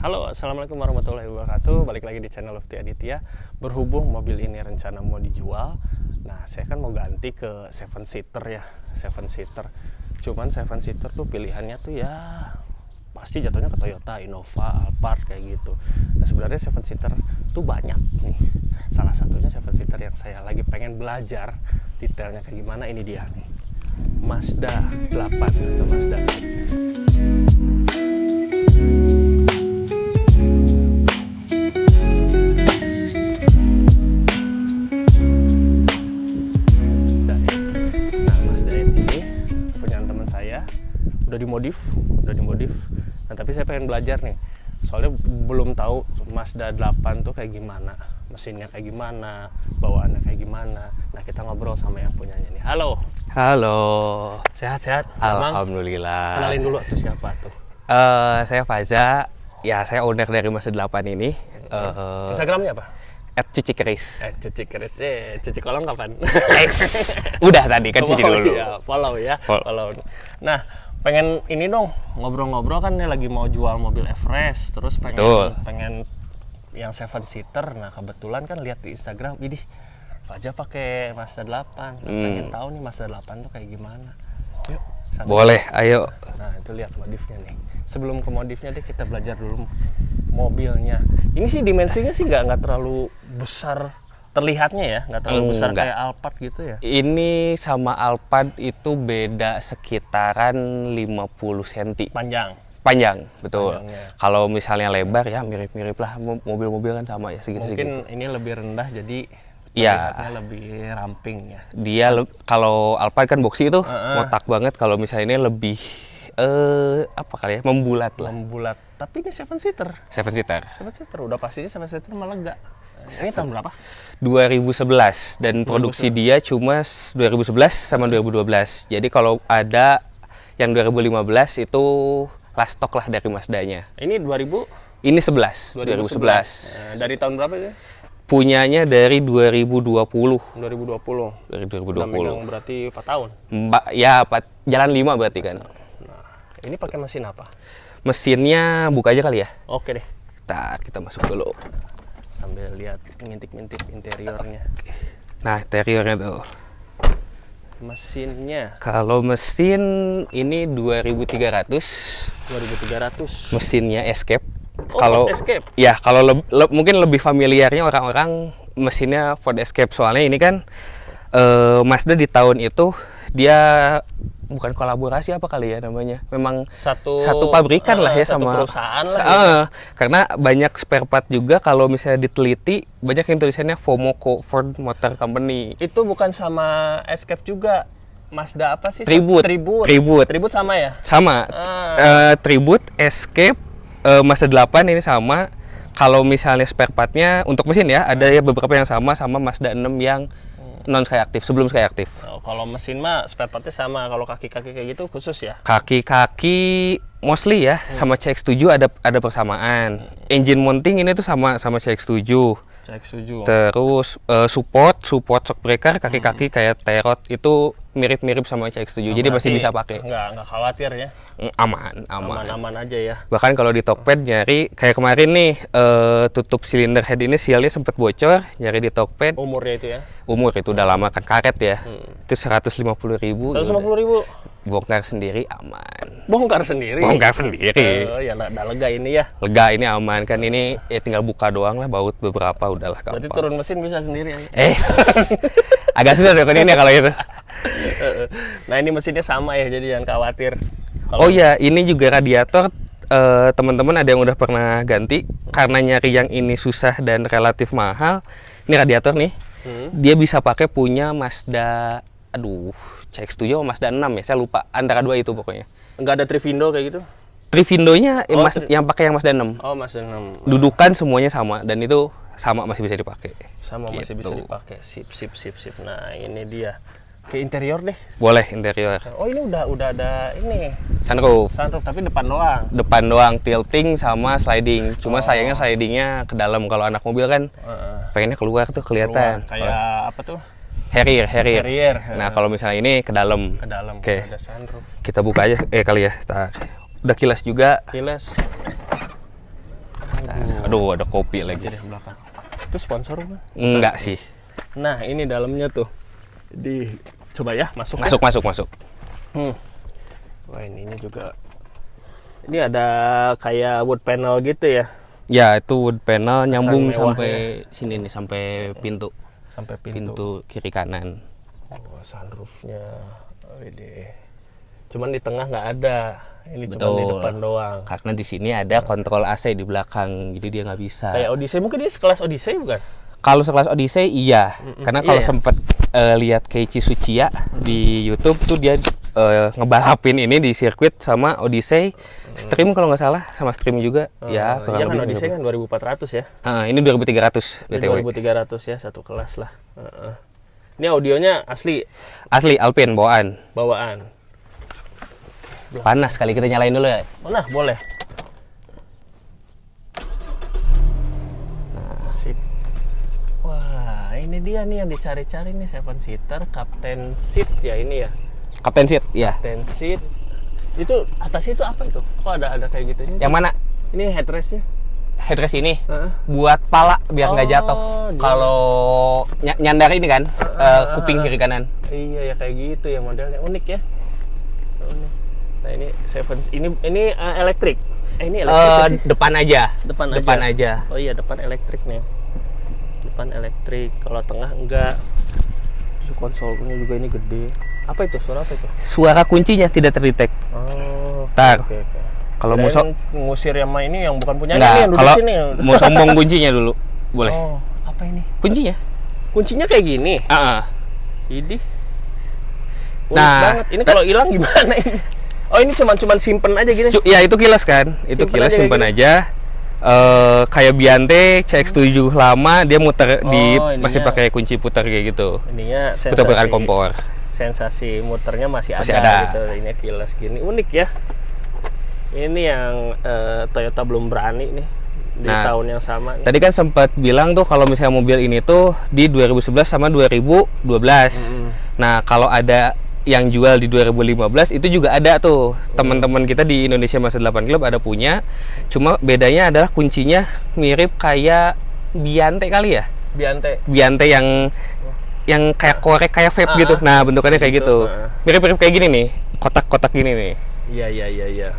Halo, assalamualaikum warahmatullahi wabarakatuh. Balik lagi di channel Lufty Aditya. Berhubung mobil ini rencana mau dijual, nah saya kan mau ganti ke 7 seater ya, 7 seater. Cuman 7 seater tuh pilihannya tuh ya pasti jatuhnya ke Toyota, Innova, Alphard kayak gitu. Nah sebenarnya 7 seater tuh banyak nih. Salah satunya 7 seater yang saya lagi pengen belajar detailnya kayak gimana, ini dia nih. Mazda 8 atau Mazda 8. udah dimodif. Nah, tapi saya pengen belajar nih. Soalnya belum tahu Mazda 8 tuh kayak gimana, mesinnya kayak gimana, bawaannya kayak gimana. Nah, kita ngobrol sama yang punyanya nih. Halo. Halo. Sehat-sehat? Alhamdulillah. Kenalin dulu tuh siapa tuh? Saya Faza. Ya, saya owner dari Mazda 8 ini. Instagramnya apa? @cucikeris. Cucikeris. Cuci kolong kapan? Udah tadi kan cuci dulu. Ya, follow ya. Follow. Nah, pengen ini dong, ngobrol-ngobrol kan nih lagi mau jual mobil Everest, terus pengen yang 7 seater. Nah, kebetulan kan lihat di Instagram, idih, Faza pakai Mazda 8. Pengen tahu nih Mazda 8 tuh kayak gimana. Yuk. Boleh, ayo. Nah, itu lihat modifnya nih. Sebelum ke modifnya deh, kita belajar dulu mobilnya. Ini sih dimensinya sih nggak terlalu besar terlihatnya ya, nggak terlalu besar kayak Alphard gitu ya. Ini sama Alphard itu beda sekitaran 50 cm. Panjang, betul. Kalau misalnya lebar ya mirip-mirip lah, mobil-mobil kan sama ya segitu-segitu. Mungkin ini lebih rendah jadi terlihatnya lebih ramping ya. Dia kalau Alphard kan boxy itu ngotak banget, kalau misalnya ini lebih apa kali ya, membulat lah. Membulat. Tapi ini 7 seater. 7 seater. 7 seater udah pastinya 7 seater malah enggak. Ini tahun berapa? 2011 dan produksi dia cuma 2011 sama 2012. Jadi kalau ada yang 2015 itu last stock lah dari Mazdanya. Ini 2000? Ini 2011. Dari tahun berapa ya? Punyanya dari 2020. 2020. Dari 2020. Udah megang berarti 4 tahun. Ya, jalan 5 berarti kan. Nah, ini pakai mesin apa? Mesinnya buka aja kali ya. Oke deh. Ntar kita masuk dulu. Sambil lihat ngintip-ngintip interiornya. Nah, interiornya tuh. Mesinnya. Kalau mesin ini 2300. 2300. Mesinnya Escape. Kalau Escape. Ya, kalau mungkin lebih familiarnya orang-orang mesinnya Ford Escape, soalnya ini kan Mazda di tahun itu dia bukan kolaborasi apa kali ya namanya, memang satu pabrikan lah ya, sama perusahaan lah. Karena banyak spare part juga, kalau misalnya diteliti banyak yang tulisannya Fomoco, Ford Motor Company. Itu bukan sama Escape juga. Mazda apa sih? Tribute sama ya? Sama. Tribute, Escape, Mazda 8 ini sama. Kalau misalnya spare partnya untuk mesin ya, ada ya beberapa yang sama Mazda 6 yang non Skyactiv, sebelum Skyactiv. Kalau mesin mah spare partnya sama, kalau kaki-kaki kayak gitu khusus ya? Kaki-kaki mostly ya, sama CX-7 ada persamaan. Engine mounting ini tuh sama CX-7. Terus support shock breaker, kaki-kaki kayak T-Rod itu mirip-mirip sama CX-7. Jadi masih bisa pakai. Nggak khawatir ya? Aman aja ya. Bahkan kalau di Tokped nyari, kayak kemarin nih, tutup silinder head ini sealnya sempet bocor, nyari di Tokped. Umurnya itu ya? Umur itu udah lama kan, karet ya. Itu 150.000. 150.000? Bongkar sendiri aman. Bongkar sendiri? Ya udah lega ini ya? Lega, ini aman kan, ini ya tinggal buka doang lah, baut beberapa udahlah gampang. Berarti turun mesin bisa sendiri ya? Agak susah deh ini ya kalau itu. Nah, ini mesinnya sama ya, jadi jangan khawatir. Oh iya, ini juga radiator. Teman-teman ada yang udah pernah ganti, karena nyari yang ini susah dan relatif mahal. Ini radiator nih, dia bisa pakai punya Mazda, CX-7 atau Mazda 6 ya, saya lupa, antara dua itu pokoknya. Nggak ada trivindo kayak gitu? Trivindonya yang pakai yang Mazda 6. Oh, Mazda 6. Dudukan semuanya sama, dan itu sama, masih bisa dipakai. Sama gitu. Masih bisa dipakai. Sip. Nah, ini dia. Ke interior deh. Boleh, interior. Oh, ini udah ada ini. Sunroof, tapi depan doang. Depan doang, tilting sama sliding. Cuma sayangnya slidingnya ke dalam. Kalau anak mobil kan pengennya keluar tuh kelihatan. Kayak apa tuh? Harrier. Nah, kalau misalnya ini ke dalam. Oke. Ada sunroof. Kita buka aja kali ya. Udah kilas juga. Kilas. Aduh, ada kopi lagi. Jadi belakang. Itu sponsor kan? Enggak sih. Nah, ini dalamnya tuh. Coba ya, masuk. Masuk. Wah, ininya juga. Ini ada kayak wood panel gitu ya. Ya, itu wood panel nyambung mewahnya. sampai sini nih, sampai pintu. Sampai Pintu kiri kanan. Oh, sunroofnya. Wede. Cuman di tengah nggak ada. Ini cuma di Betul. depan doang. Karena di sini ada kontrol AC di belakang, jadi dia nggak bisa. Kayak Odyssey, mungkin dia sekelas Odyssey bukan? Kalau sekelas Odyssey iya, karena kalau Iya. sempet lihat Keiichi Tsuchiya di YouTube tuh dia ngebalapin ini di sirkuit sama Odyssey stream kalau nggak salah, sama stream juga ya Iya kurang kan lebih. Odyssey kan 2400 ya. Ini 2300 Ini BTW. 2300 ya, satu kelas lah. Ini audionya asli Asli Alpine bawaan. bawaan. Panas kali, kita nyalain dulu ya. Nah, boleh. Sip. Wah, ini dia nih yang dicari-cari nih, 7-seater captain seat ya ini ya. Captain seat, ya. Captain seat. Itu atasnya itu apa itu? Kok ada kayak gitu? Yang mana? Ini headrestnya? Headrest ini Heeh. buat pala biar nggak jatuh. dia- Kalau nyandar ini kan kuping kiri kanan. Iya ya kayak gitu ya, modelnya unik ya. Unik. Nah ini elektrik. Ini elektrik sih. Depan aja. Depan aja. Oh iya, depan elektrik nih. Depan elektrik. Kalau tengah enggak. Terus konsolnya juga ini gede. Apa itu? Suara apa itu? Suara kuncinya tidak terdetek. Oh. Tar. Oke. Kalau Kirain musuh ngusir yang main ini yang bukan punya enggak, ini yang duduk kalau sini. mau sombong kuncinya dulu. Boleh. Oh, apa ini? Kuncinya? Kuncinya kayak gini. Idih. Unik Nah, banget. Ini kalau hilang gimana ini? Oh, ini cuman simpen aja gini. Ya itu kilas kan, itu Simpen kilas aja simpan kayak aja. Kayak Biante CX-7 lama dia muter masih ininya. pakai kunci putar kayak gitu. Ininya Putar-putaran kompor. sensasi muternya masih Masih ada, ada. gitu. Ini kilas gini unik ya. Ini yang Toyota belum berani nih di Nah, tahun yang sama nih. Tadi kan sempat bilang tuh kalau misalnya mobil ini tuh di 2011 sama 2012. Nah, kalau ada yang jual di 2015 itu juga ada tuh. Teman-teman kita di Indonesia Masa 8 Club ada punya. Cuma bedanya adalah kuncinya mirip kayak Biante kali ya. Biante yang kayak korek kayak vape gitu. Nah, bentukannya kayak gitu. Mirip-mirip kayak gini nih. Kotak-kotak gini nih. Iya.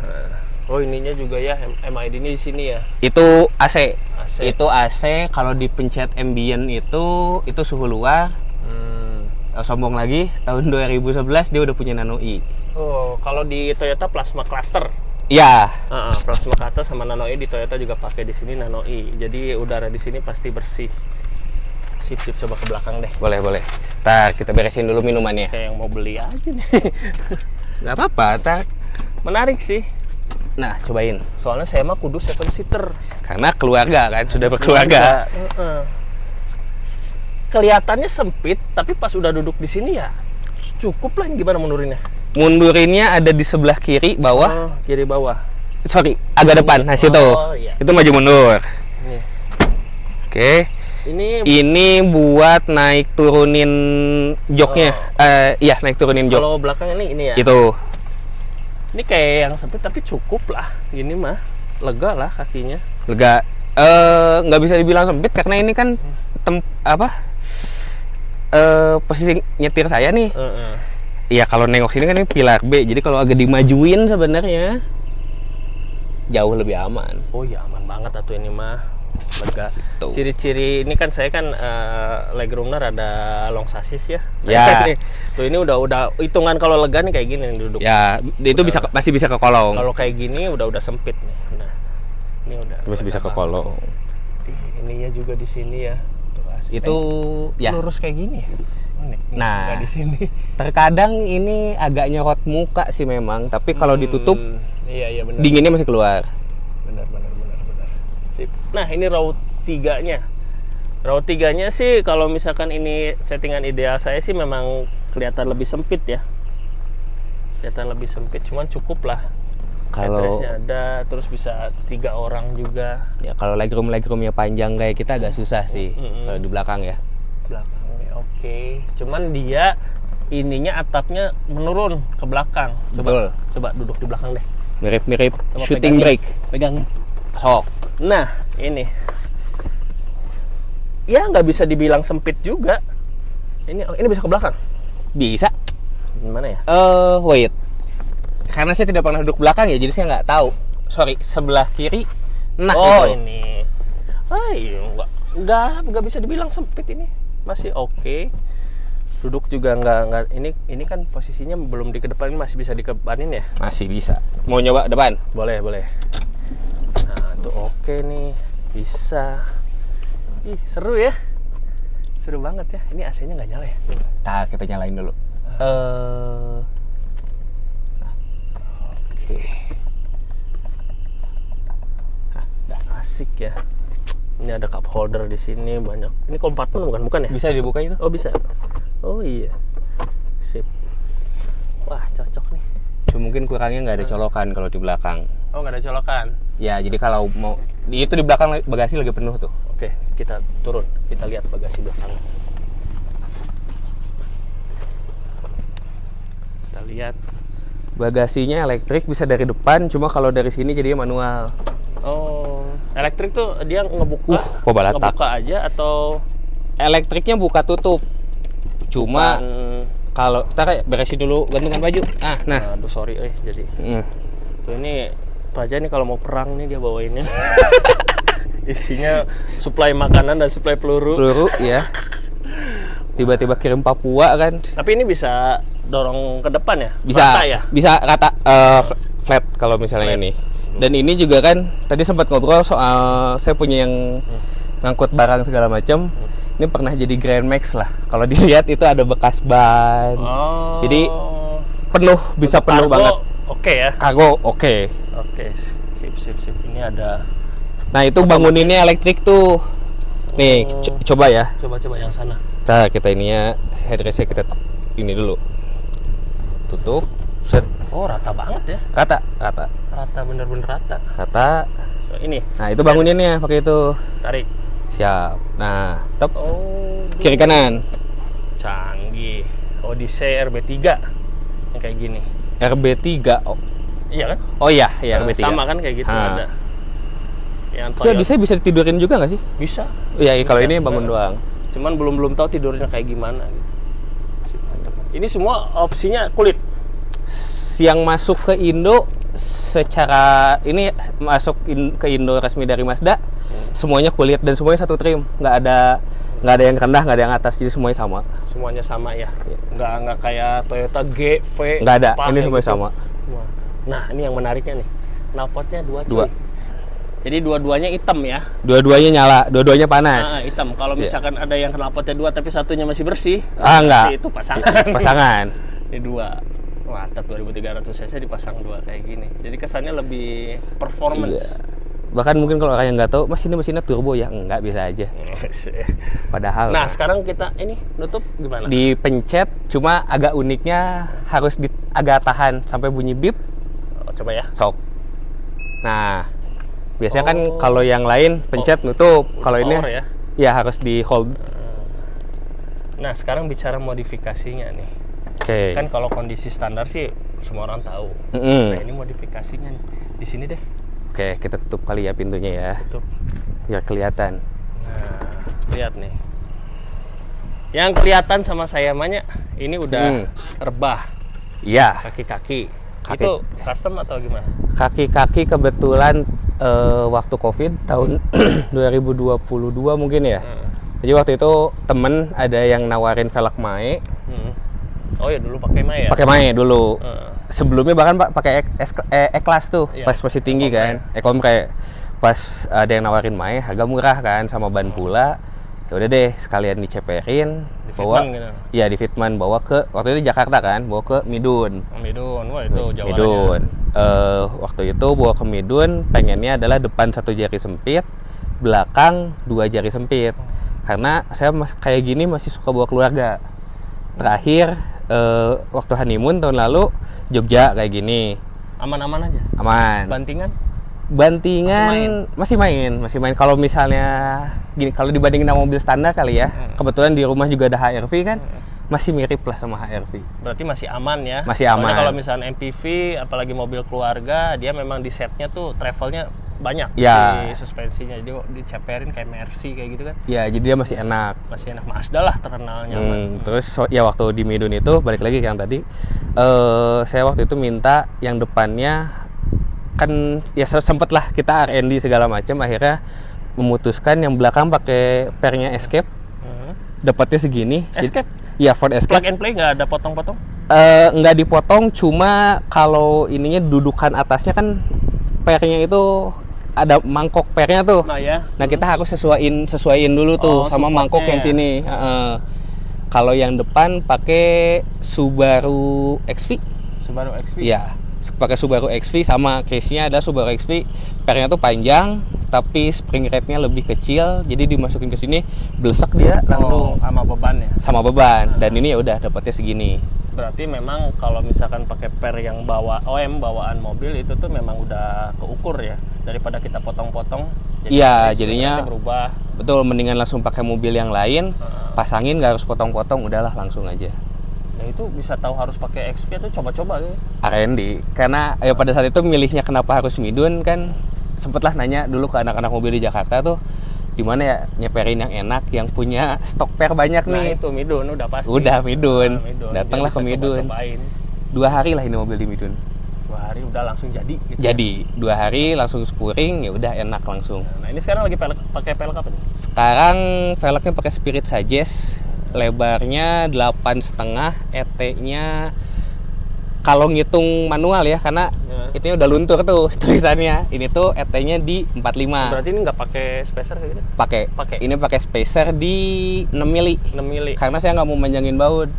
Oh, ininya juga ya MID-nya di sini ya. Itu AC. AC. Itu AC kalau dipencet ambient itu suhu luar. Sombong lagi, tahun 2011 dia udah punya Nano E. Oh, kalau di Toyota Plasma Cluster. Ya, Plasma Cluster sama Nano E di Toyota juga pakai di sini Nano E. Jadi udara di sini pasti bersih. Sip, coba ke belakang deh. boleh. Ntar kita beresin dulu minumannya. Kayak yang mau beli aja nih. Nggak apa-apa, ntar. Menarik sih. Nah, cobain. Soalnya saya mah kudu 7-seater. Karena keluarga kan, sudah berkeluarga. Kelihatannya sempit, tapi pas udah duduk di sini ya cukup lah. Gimana mundurinnya? Mundurinnya ada di sebelah kiri bawah. Kiri bawah. Sorry, agak depan. Nah, situ. Iya. Itu maju mundur. Nih. Oke. Ini buat naik turunin joknya. Iya, naik turunin jok. Kalau belakang ini ya. Itu. Ini kayak yang sempit tapi cukup lah. Gini mah lega lah kakinya. Lega. Nggak bisa dibilang sempit karena ini kan posisi nyetir saya nih. Iya, kalau nengok sini kan ini pilar B. Jadi kalau agak dimajuin sebenarnya jauh lebih aman. Oh ya, aman banget atuh ini mah. Lega. Tuh. Ciri-ciri ini kan saya kan legroomnya ada long chassis ya. Ya. Tuh ini udah hitungan kalau lega nih kayak gini nih duduk. Ya, itu masih bisa ke kolong. Kalau kayak gini udah sempit nih. Nah, ini udah Masih bisa ke kolong. Ininya juga di sini ya. Tuh, asik. Itu ya. Lurus kayak gini ya. Unik. Nah. Nggak di sini. Terkadang ini agak nyorot muka sih memang, tapi kalau ditutup Iya benar. dinginnya masih keluar. Benar. Sip. Nah, ini raut 3-nya. Raut 3-nya sih kalau misalkan ini settingan ideal saya sih memang kelihatan lebih sempit ya. Kelihatan lebih sempit, cuman cukup lah. Kalau Headrestnya ada, terus bisa 3 orang juga. ya kalau legroomnya panjang kayak kita agak susah sih kalau di belakang ya. Belakangnya oke. Cuman dia ininya atapnya menurun ke belakang. Betul. Coba duduk di belakang deh. Mirip-mirip Coba shooting pegangin. brake. Pegangin. Sok. Nah, ini. Ya nggak bisa dibilang sempit juga. Ini bisa ke belakang. Bisa. Gimana ya? Wait. Karena saya tidak pernah duduk belakang ya, jadi saya nggak tahu. Sorry, sebelah kiri. Nah, Oh, itu. ini. Iya, nggak bisa dibilang sempit ini. Masih oke. Duduk juga nggak. Ini kan posisinya belum dikedepanin, masih bisa dikedepanin ya? Masih bisa. Mau nyoba depan? Boleh. Nah, tuh oke nih. Bisa. Ih, seru ya. Seru banget ya. Ini AC-nya nggak nyala ya? Nah, kita nyalain dulu. Oke. Asik ya. Ini ada cup holder di sini banyak. Ini kompartemen bukan ya? Bisa dibuka itu? Oh, bisa. Oh iya. Sip. Wah, cocok nih. Mungkin kurangnya nggak ada colokan kalau di belakang. Oh, nggak ada colokan. Ya, jadi kalau mau itu di belakang bagasi lagi penuh tuh. Oke, kita turun. Kita lihat bagasi belakang. Kita lihat. Bagasinya elektrik bisa dari depan, cuma kalau dari sini jadinya manual. Oh, elektrik tuh dia ngebuka, kok balatak. ngebuka aja atau Elektriknya buka tutup. Cuma bukan? kalau kita kayak beresin dulu gantungan baju. Nah. Aduh, sorry, jadi. Tuh ini Raja nih kalau mau perang nih dia bawainnya. Isinya suplai makanan dan suplai peluru. Peluru ya. Tiba-tiba kirim Papua kan. Tapi ini bisa dorong ke depan ya? Bisa. Rata ya? Bisa rata flat kalau misalnya Flat. ini. Dan ini juga kan tadi sempat ngobrol soal saya punya yang ngangkut barang segala macam. Ini pernah jadi Grand Max lah. Kalau dilihat itu ada bekas ban. Oh. Jadi penuh, bisa Untuk penuh kargo, banget. Oke ya? Kargo oke. Oke, sip. Ini ada. Nah, itu banguninnya elektrik tuh. Nih, coba ya. Coba yang sana. Kita ininya headrestnya kita ini dulu. Tutup. Set. Oh, rata banget ya? Rata. Rata, bener-bener rata. Rata. So, ini. Nah, itu banguninnya pakai itu. Tarik. Siap. Nah, top. Oh. Kiri kanan. Canggih. Odyssey RB3 yang kayak gini. RB3. Oh, Iya kan? oh iya, RB3. Sama kan kayak gitu ada. Yang Itu Toyota. Odyssey bisa ditidurin juga nggak sih? Bisa. Iya, kalau Bisa. ini bangun doang. Cuman belum tahu tidurnya kayak gimana gitu. Ini semua opsinya kulit. Yang masuk ke Indo secara ini masuk ke Indo resmi dari Mazda, semuanya kulit dan semuanya satu trim, nggak ada yang rendah, nggak ada yang atas, jadi semuanya sama. Semuanya sama ya. Nggak kayak Toyota GV. Nggak ada, apa ini kayak semuanya gitu. sama. Nah, ini yang menariknya nih. Knalpotnya dua. Dua. Jadi dua-duanya hitam ya. Dua-duanya nyala, dua-duanya panas. Hitam. Kalau misalkan ada yang knalpotnya dua tapi satunya masih bersih, enggak. itu pasangan. Pasangan. Ini dua. Mantap, 2300 cc dipasang dua kayak gini. Jadi kesannya lebih performance. Iya. Bahkan mungkin kalau orang yang nggak tahu, Mas ini mesinnya turbo ya? Enggak, bisa aja. Padahal. Nah, sekarang kita ini nutup gimana? Dipencet, cuma agak uniknya harus agak tahan sampai bunyi bip. Oh, coba ya. Sok. Nah, biasanya kan kalau yang lain pencet nutup. Kalau ini ya harus di hold. Nah, sekarang bicara modifikasinya nih. Oke. Kan kalau kondisi standar sih semua orang tahu. Nah, ini modifikasinya nih. Di sini deh. Oke, kita tutup kali ya pintunya ya. Tutup. Biar kelihatan. Nah, lihat nih. Yang kelihatan sama saya namanya ini udah rebah. Iya. Kaki-kaki. Itu custom atau gimana? Kaki-kaki kebetulan waktu Covid tahun 2022 mungkin ya. Jadi waktu itu temen ada yang nawarin velg Mae. Oh ya, dulu pakai Mae ya? Pakai Mae dulu. Sebelumnya bahkan pakai E-Class tuh, iya. pas masih tinggi kan. E-Compre. Pas ada yang nawarin Mae, harga murah kan sama ban pula. Ya udah deh, sekalian diceperin, bawa gitu. Iya, di Fitman, bawa ke waktu itu Jakarta kan, bawa ke Midun. Midun, wah itu Jawa. Midun. Waktu itu bawa ke Midun, pengennya adalah depan 1 jari sempit, belakang 2 jari sempit. Karena saya kayak gini masih suka bawa keluarga. Terakhir waktu honeymoon tahun lalu Jogja kayak gini. Aman-aman aja. Aman. Bantingan masih main. Kalau misalnya gini, kalau dibandingin sama mobil standar kali ya, kebetulan di rumah juga ada HRV kan, masih mirip lah sama HRV. Berarti masih aman ya? Masih aman. Soalnya kalau misalnya MPV, apalagi mobil keluarga, dia memang di setnya tuh travelnya banyak Ya. di suspensinya, jadi kok diceperin kayak Mercy kayak gitu kan, Ya, jadi dia masih enak. masih enak. Mazda lah terkenal nyaman. Terus ya waktu di Midun itu balik lagi ke yang tadi, saya waktu itu minta yang depannya kan ya sempet lah kita R&D segala macam, akhirnya memutuskan yang belakang pakai pernya Escape, dapatnya segini. Escape? Iya, Ford Escape. Plug and play nggak ada potong-potong? Nggak dipotong, cuma kalau ininya dudukan atasnya kan pernya itu ada mangkok pernya tuh. Nah ya. Nah, kita harus sesuaiin dulu tuh sama mangkok yang supportnya sini. Kalau yang depan pakai Subaru XV. Subaru XV. Iya, pakai Subaru XV, sama case-nya ada Subaru XV. Pernya tuh panjang, tapi spring rate-nya lebih kecil. Jadi dimasukin ke sini, blesek dia langsung sama bebannya. sama beban. Dan ini ya udah dapatnya segini. Berarti memang kalau misalkan pakai per yang bawaan mobil itu tuh memang udah keukur ya, daripada kita potong-potong. Iya, jadinya berubah. betul, mendingan langsung pakai mobil yang lain, pasangin nggak harus potong-potong, udahlah langsung aja. Nah itu bisa tahu harus pakai XV tuh coba-coba gitu. R&D, karena ya pada saat itu milihnya kenapa harus Midun kan, sempetlah nanya dulu ke anak-anak mobil di Jakarta tuh, di mana ya nyeperin yang enak, yang punya stok per banyak Nah nih. itu Midun udah pasti. Udah Midun, Midun. datanglah Dia ke bisa Midun. coba-cobain. 2 hari lah ini mobil di Midun. 2 hari udah langsung jadi gitu. Jadi 2 hari langsung spuring, ya udah enak langsung. Nah ini sekarang lagi pakai pelek apa nih? Sekarang velgnya pakai Spirit Suggest, lebarnya 8,5, ET-nya kalau ngitung manual ya, karena itu udah luntur tuh tulisannya. Ini tuh ET-nya di 45. Berarti ini nggak pakai spacer kayak gitu? Pakai. Ini pakai spacer di 6 mili. 6 mili. Karena saya nggak mau manjangin baut.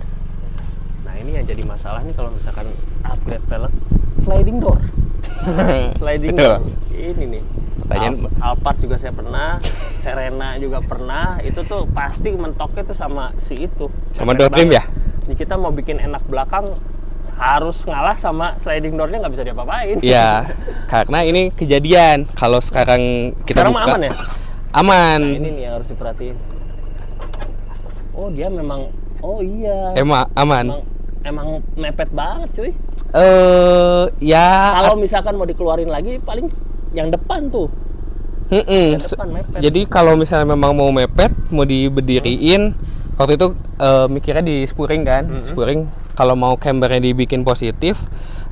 Nah ini yang jadi masalah nih kalau misalkan upgrade pelek, sliding door. Sliding Betul. door. Ini nih. Pertanyaan, Alphard juga saya pernah, Serena juga pernah. Itu tuh pasti mentoknya tuh sama si itu. sama Enak door trim banget. ya? Ini kita mau bikin enak belakang harus ngalah sama sliding door-nya, nggak bisa diapa-apain. Iya. Karena ini kejadian. Kalau sekarang kita Sekarang buka aman ya? Aman. Nah, ini nih yang harus diperhatiin. Oh dia memang, oh iya. Aman. Emang mepet banget cuy. Ya. Kalau misalkan mau dikeluarin lagi paling yang depan tuh. Yang depan mepet. Jadi kalau misalnya memang mau mepet, mau diberdiriin, waktu itu mikirnya di spuring kan, spuring. Kalau mau cambernya dibikin positif,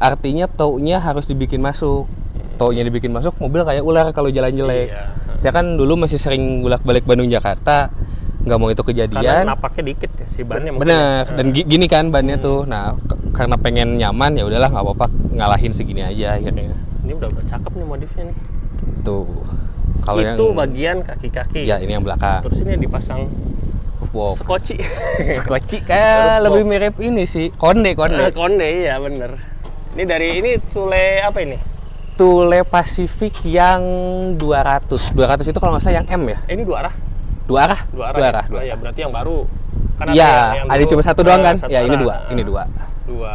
artinya tounya harus dibikin masuk. Tounya dibikin masuk, mobil kayak ular kalau jalan jelek. Iya. Saya kan dulu masih sering bolak-balik Bandung Jakarta, nggak mau itu Karena kejadian. napaknya dikit ya si bannya mungkin. Bener, dan gini kan bannya tuh. Nah, karena pengen nyaman ya udahlah nggak apa-apa, ngalahin segini aja akhirnya. Ini udah cakep nih modifnya nih. Tuh. Kalau yang Itu bagian kaki-kaki. ya ini yang belakang. Terus ini yang dipasang Box. skoci. Skoci kayak lebih mirip ini sih, konde. Konde iya bener. Ini dari ini Tule apa ini? Tule Pacific yang 200. 200 itu kalau nggak salah yang M ya? Ini dua arah. Dua arah. Oh ya berarti yang baru. Kan Iya, ada dulu, cuma satu doang kan? satu Ya ini arah. dua. Ini dua. Dua.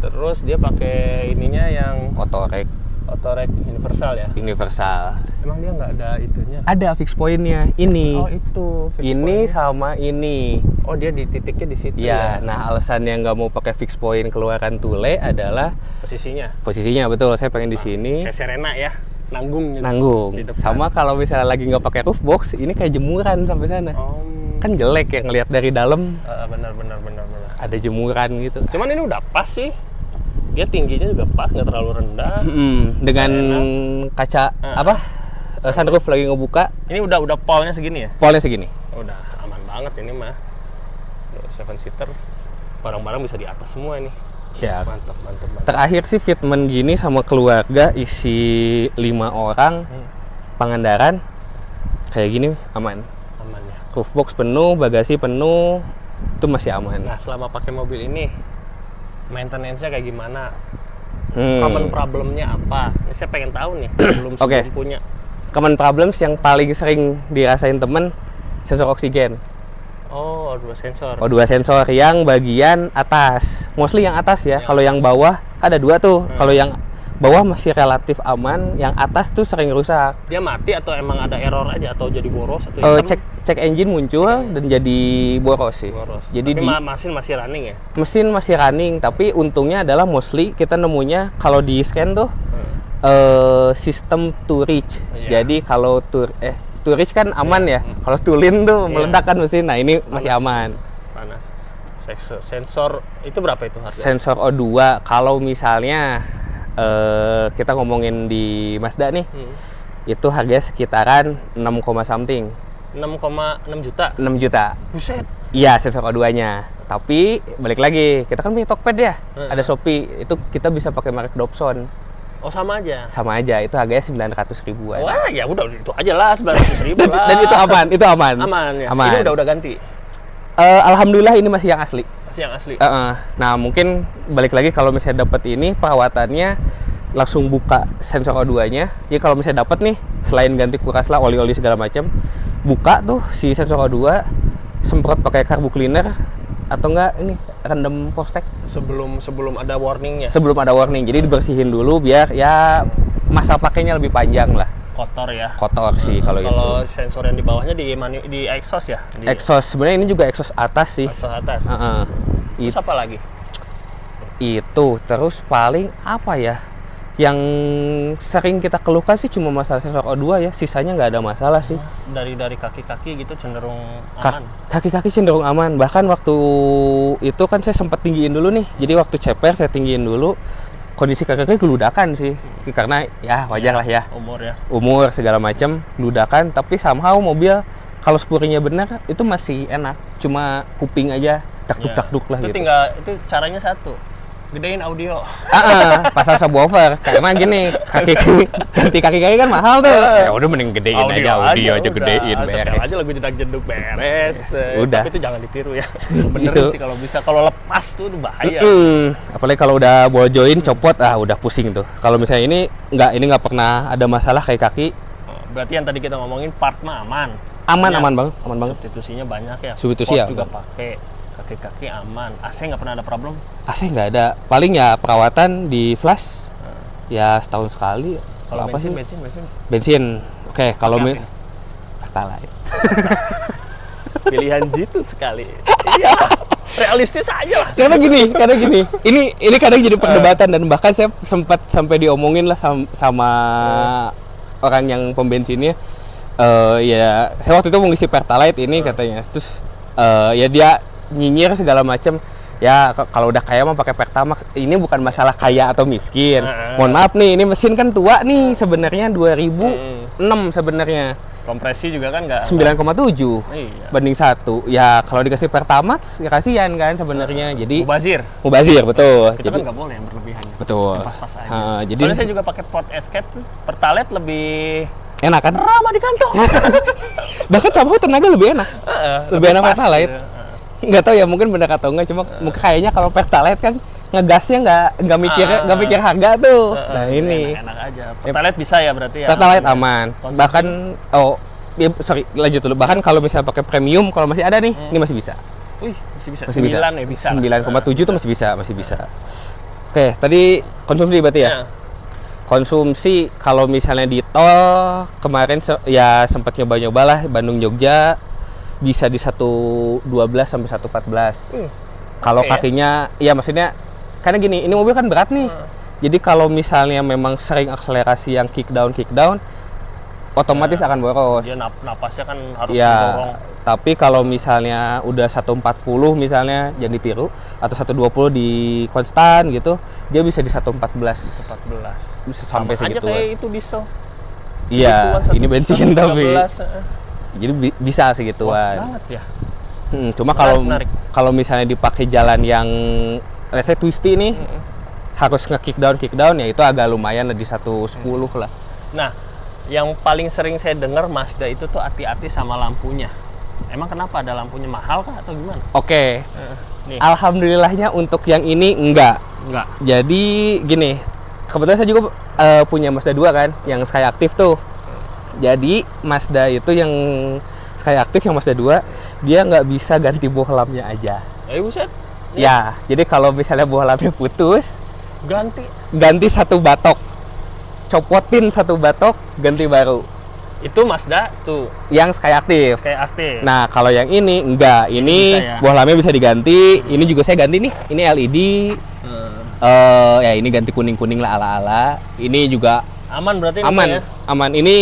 Terus dia pakai ininya yang Otorek Autorec universal ya. universal. Emang dia nggak ada itunya? Ada fix point-nya. Ini. Oh itu. fix Ini point-nya. sama ini. Oh dia di titiknya di situ Ya, ya. nah alasan yang nggak mau pakai fix point keluaran Tule adalah posisinya betul. Saya pengen di sini Kayak Serena ya, nanggung. Gitu. nanggung. Di depan. Sama kalau misalnya lagi nggak pakai roof box, ini kayak jemuran sampai sana. Kan jelek ya ngelihat dari dalam. Benar. Ada jemuran gitu. Cuman ini udah pas sih. Dia tingginya juga pas, nggak terlalu rendah. Dengan kaca apa? Sunroof lagi ngebuka. Ini udah polnya segini ya? Polnya segini. Udah aman banget ini mah. 7 seater. Barang-barang bisa di atas semua ini. Ya. Mantap. Terakhir sih fitment gini sama keluarga isi 5 orang. Pangandaran. Kayak gini aman. Aman ya. Roof box penuh, bagasi penuh, itu masih aman. Nah, selama pakai mobil ini maintenance-nya kayak gimana? Common problemnya apa? Ini saya pengen tahu nih, belum punya. Common problems yang paling sering dirasain temen, sensor oksigen. Oh, 2 sensor. Oh, 2 sensor yang bagian atas. Mostly yang atas ya. Kalau yang bawah ada 2 tuh. Kalau yang bawah masih relatif aman, yang atas tuh sering rusak. Dia mati atau emang ada error aja atau jadi boros atau cek engine muncul dan jadi boros sih. Jadi tapi mesin masih running ya? Mesin masih running, tapi untungnya adalah mostly kita nemunya kalau di scan tuh sistem to reach. Iya. Jadi kalau to reach kan aman ya. Kalau to lean tuh meledak kan mesin. Nah, ini masih aman. Panas. Sensor itu berapa itu harga? Sensor O2 kalau misalnya kita ngomongin di Mazda nih, itu harganya sekitaran 6, something. 6,6 juta. 6 juta. Buset. Iya, sensor O2-nya. Tapi balik lagi, kita kan punya Tokped ya. Ada Shopee, itu kita bisa pakai merek Dobson. Oh, sama aja. Sama aja, itu harganya 900 ribuan. Wah, ya udah itu aja lah 900.000 lah. Dan itu aman, itu aman. Aman ya. Aman. Ini udah ganti. Alhamdulillah ini masih yang asli. Masih yang asli. Nah, mungkin balik lagi kalau misalnya dapat ini perawatannya langsung buka sensor O2-nya. Jadi kalau misalnya dapat nih, selain ganti kuras lah, oli-oli segala macam, buka tuh si sensor O2, semprot pakai carbo cleaner atau enggak ini rendam postek Sebelum ada warningnya. sebelum ada warning. Jadi dibersihin dulu biar ya masa pakainya lebih panjang lah. Kotor ya. Kotor sih kalau gitu. Kalau sensor yang di bawahnya di exhaust ya. Di Exhaust sebenarnya ini juga exhaust atas sih. exhaust atas. It- Terus apa lagi? Itu terus paling apa ya? Yang sering kita keluhkan sih cuma masalah sensor O2 ya. Sisanya nggak ada masalah sih. Dari kaki-kaki gitu cenderung Ka- aman. Kaki-kaki cenderung aman. Bahkan waktu itu kan saya sempat tinggiin dulu nih. Jadi waktu ceper saya tinggiin dulu. Kondisi kaki-kaki geludakan sih. Karena ya wajar lah ya. Umur ya. Umur segala macam geludakan. Tapi somehow mobil kalau spurinya benar itu masih enak. Cuma kuping aja dakduk-dakduk lah Itu gitu. tinggal itu caranya satu. Gedein audio. Pasang subwoofer. Karena gini, ganti kaki-kaki kan mahal tuh. Ya udah mending gedein aja audio aja gedein Setel beres. aja lagu jedak jeduk beres. Udah. Tapi itu jangan ditiru ya. Bener Itu. sih kalau bisa. Kalau lepas tuh bahaya. Apalagi kalau udah bawa join copot, udah pusing tuh. Kalau misalnya ini nggak pernah ada masalah kayak kaki. Oh, berarti yang tadi kita ngomongin part mah aman. Aman Ya. aman banget. Substitusinya banyak ya. Substitusi Sport ya. juga pakai. Kaki-kaki aman. AC nggak pernah ada problem. AC nggak ada. Paling ya perawatan di flash. Ya setahun sekali. Kalau Apa sih? bensin. Bensin. Oke, kalau Pakai apa? Pertalite. Pilihan jitu sekali. Iya. Realistis aja lah. Karena gini. Ini kadang jadi perdebatan dan bahkan saya sempat sampai diomongin lah sama orang yang pembensinnya. Ya saya waktu itu mau ngisi Pertalite ini katanya. Terus ya dia nyinyir segala macam. Ya kalau udah kaya mah pakai Pertamax. Ini bukan masalah kaya atau miskin. Mohon maaf nih, ini mesin kan tua nih sebenarnya 2006 sebenarnya. Kompresi juga kan nggak 9,7 Iya. banding 1. Ya kalau dikasih Pertamax ya kasihan kan sebenarnya. Jadi mubazir betul. kita kan nggak boleh yang berlebihan ya. Betul. Yang pas-pas aja. Jadi Soalnya saya juga pakai Ford Escape tuh. Pertalite lebih enak kan? ramah di kantong. Bahkan sama tenaga lebih enak. Lebih enak pas Pertalite. gitu. Nggak tahu ya, mungkin benar atau enggak, cuma mungkin kayaknya kalau Pertalite kan ngegasnya nggak mikir harga tuh. Nah ini enak aja. Pertalite bisa ya berarti ya. Pertalite aman. Konsumsi. Bahkan lanjut dulu. Bahkan kalau misalnya pakai premium, kalau masih ada nih, ini masih bisa. Wih, masih bisa. Masih 9 ya bisa. 9,7 tuh masih bisa. Oke, tadi konsumsi berarti ya. Ya. Konsumsi kalau misalnya di tol kemarin ya sempat nyoba-nyoba lah Bandung Jogja bisa di 112 sampai 114. Kalau oke. kakinya ya maksudnya karena gini, ini mobil kan berat nih. Jadi kalau misalnya memang sering akselerasi yang kick down otomatis akan boros. Dia napasnya kan harus Ya, mendorong. tapi kalau misalnya udah 140 misalnya jangan ditiru atau 120 di konstan gitu, dia bisa di 114. 14. Bisa sampai Sama aja segitu. kayak itu diesel. Iya, Segituan, ini bensin 113, tapi. Jadi bisa Wah, segituan. banget ya. Cuma Menarik. kalau misalnya dipakai jalan yang let's say twisty nih, harus nge-kick down ya itu agak lumayan lah di 110 lah. Nah, yang paling sering saya dengar Mazda itu tuh hati-hati sama lampunya. Emang kenapa ada lampunya mahal kah atau gimana? Oke. Nih. Alhamdulillahnya untuk yang ini enggak. Enggak. Jadi gini, kebetulan saya juga punya Mazda 2 kan, yang Skyactiv tuh. Jadi Mazda itu yang Skyactiv yang Mazda 2, dia nggak bisa ganti bohlamnya aja. Buset. Ya, jadi kalau misalnya bohlamnya putus, ganti satu batok. Copotin satu batok, ganti baru. Itu Mazda tuh Yang Skyactiv. kayak aktif. Nah, kalau yang ini enggak. Ini bisa ya? bohlamnya bisa diganti. Ini juga saya ganti nih. Ini LED. Ya ini ganti kuning-kuning lah ala-ala. Ini juga Aman berarti ini aman, ya? aman. Ini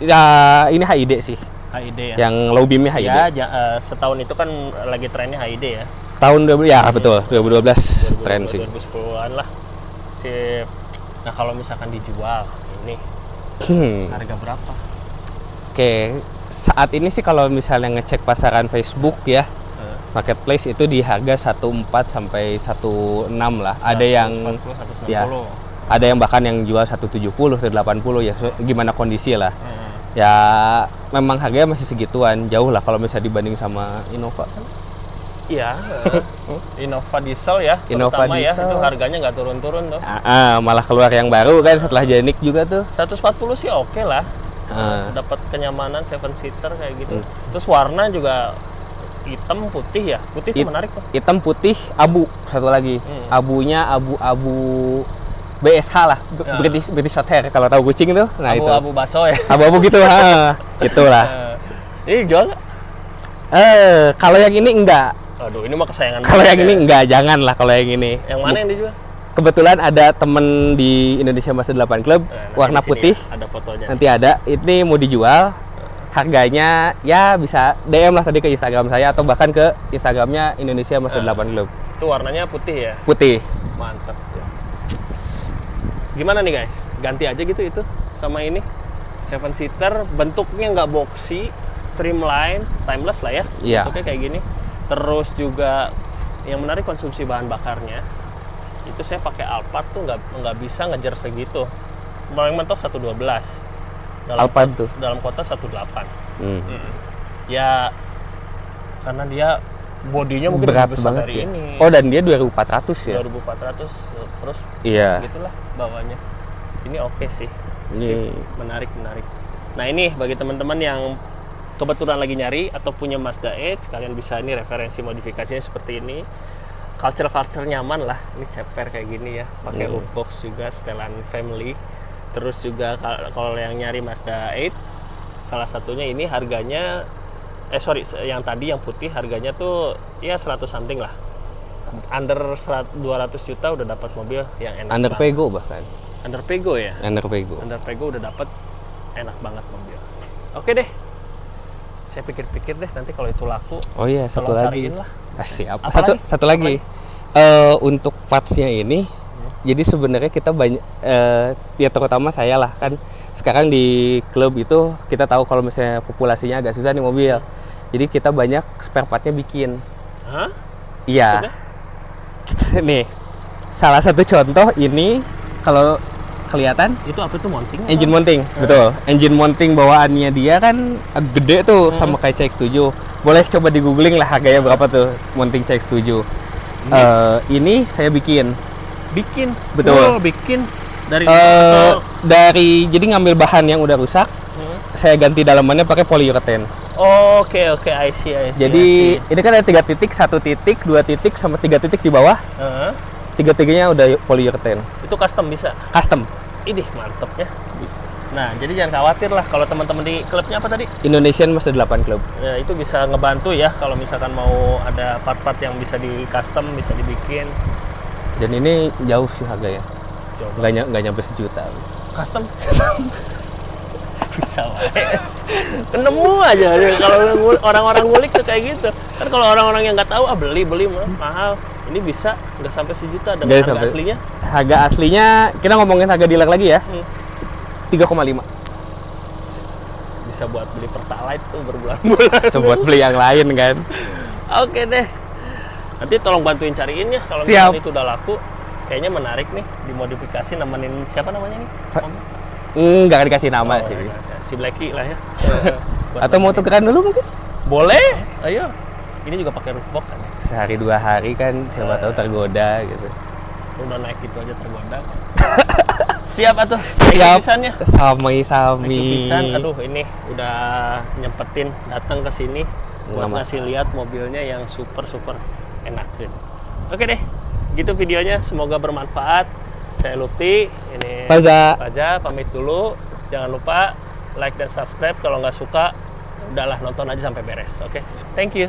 ya ini HID sih. HID ya? Yang low beamnya HID. Ya, setahun itu kan lagi trennya HID ya? Tahun 2000 ya betul, 2012 tren sih. 2010-an lah. Sip. Nah kalau misalkan dijual ini harga berapa? Oke, saat ini sih kalau misalnya ngecek pasaran Facebook ya, marketplace itu di harga 14 sampai 16 lah. Ada yang 140, 160. ya, ada yang bahkan yang jual 170, 180 ya gimana kondisi lah. Ya memang harganya masih segituan, jauh lah kalau misalnya dibanding sama Innova. Iya, Innova diesel ya, Innova terutama ya, diesel. itu harganya nggak turun-turun tuh. Malah keluar yang baru kan setelah Jenik juga tuh. 140 sih oke lah. Dapat kenyamanan 7-seater kayak gitu. Terus warna juga hitam putih ya. Putih itu menarik tuh. Hitam putih abu satu lagi. Abunya abu-abu BSH lah, British Short Hair kalau tahu kucing tuh. Nah itu. Abu-abu baso ya. Abu-abu gitu. Itulah. Ini jual nggak? Kalau yang ini enggak. Aduh, ini mah kesayangan. Kalau yang ini enggak, jangan lah kalau yang ini. Yang mana yang dijual? Kebetulan ada temen di Indonesia Mazda 8 Club, warna putih. Ya, ada fotonya. Nanti ada. Ini mau dijual. Harganya ya bisa DM lah tadi ke Instagram saya atau bahkan ke Instagramnya Indonesia Mazda 8 Club. Itu warnanya putih ya? Putih. Mantap. Gimana nih guys? Ganti aja gitu itu sama ini 7-seater, bentuknya nggak boxy, streamline, timeless lah ya. Iya. Bentuknya kayak gini. Terus juga yang menarik konsumsi bahan bakarnya. Itu saya pakai Alphard tuh nggak bisa ngejar segitu. Paling mentok 112. Alphard tuh dalam kota 18. Ya karena dia bodinya mungkin berat lebih besar banget dari ya. ini. Oh dan dia 2400 ya. 2400 terus Iya. gitulah bawahnya. Ini oke sih. Ini Menarik. Nah ini bagi teman-teman yang kebetulan lagi nyari atau punya Mazda 8, kalian bisa ini referensi modifikasinya seperti ini. Culture nyaman lah. Ini ceper kayak gini ya. Pakai roof box juga, setelan family. Terus juga kalau yang nyari Mazda 8, salah satunya ini harganya yang tadi yang putih harganya tuh ya 100 something lah. Under 200 juta udah dapat mobil yang enak. Under banget. Pego bahkan. Under Pego ya? Under Pego. Under Pego udah dapat enak banget mobil. Oke deh. Saya pikir-pikir deh nanti kalau itu laku. Oh iya, satu tolong lagi. cariin lah. Siap. Apa Satu lagi. Untuk partsnya ini, jadi sebenarnya kita banyak, ya terutama saya lah kan. Sekarang di klub itu kita tahu kalau misalnya populasinya agak susah nih mobil. Jadi kita banyak spare partnya bikin. Hah? Iya. Nih, salah satu contoh ini kalau kelihatan Itu apa tuh mounting? engine mounting, betul. Engine mounting bawaannya dia kan gede tuh sama kayak CX-7. Boleh coba di googling lah harganya berapa tuh mounting CX-7. Ini saya bikin. Bikin. Betul. Bikin dari Dari jadi ngambil bahan yang udah rusak, saya ganti dalamannya pakai polyurethane. Oke, I see. Jadi ini kan ada 3 titik, 1 titik, 2 titik, sama 3 titik di bawah. Tiga-tiganya udah polyurethane. Itu custom bisa. Custom. Idih, mantep ya. Nah, jadi jangan khawatir lah kalau teman-teman di klubnya apa tadi? Indonesian Mazda 8 Club. Ya, itu bisa ngebantu ya kalau misalkan mau ada part-part yang bisa di custom, bisa dibikin. Dan ini jauh sih harganya. Coba. Nggak nyampe sejuta. Custom? Bisa lah. Nemu aja kalau orang-orang ngulik tuh kayak gitu. Kan kalau orang-orang yang nggak tahu beli mahal. Ini bisa nggak sampai sejuta dengan harga aslinya. Harga aslinya kita ngomongin harga dealer lagi ya. 3,5. Bisa buat beli Pertalite tuh berbulan-bulan. Buat beli yang lain kan. Oke deh. Nanti tolong bantuin cariin ya kalau Siap. misalnya itu udah laku. Kayaknya menarik nih dimodifikasi nemenin siapa namanya nih? Nggak akan dikasih nama sih. Si Blacky lah ya. Atau mau tukeran dulu mungkin? Boleh. Ayo. Ini juga pakai roof box kan ya? Sehari 2 hari kan siapa tahu tergoda gitu. Udah naik gitu aja tergoda. Siap atuh. Siap. Pisannya. Sami-sami. Pisan. Aduh, ini udah nyempetin datang ke sini buat ngasih lihat mobilnya yang super enakin. Oke deh. Gitu videonya, semoga bermanfaat. Saya Lutfi, ini Faza pamit dulu. Jangan lupa like dan subscribe. Kalau nggak suka, udahlah nonton aja sampai beres. Oke, thank you.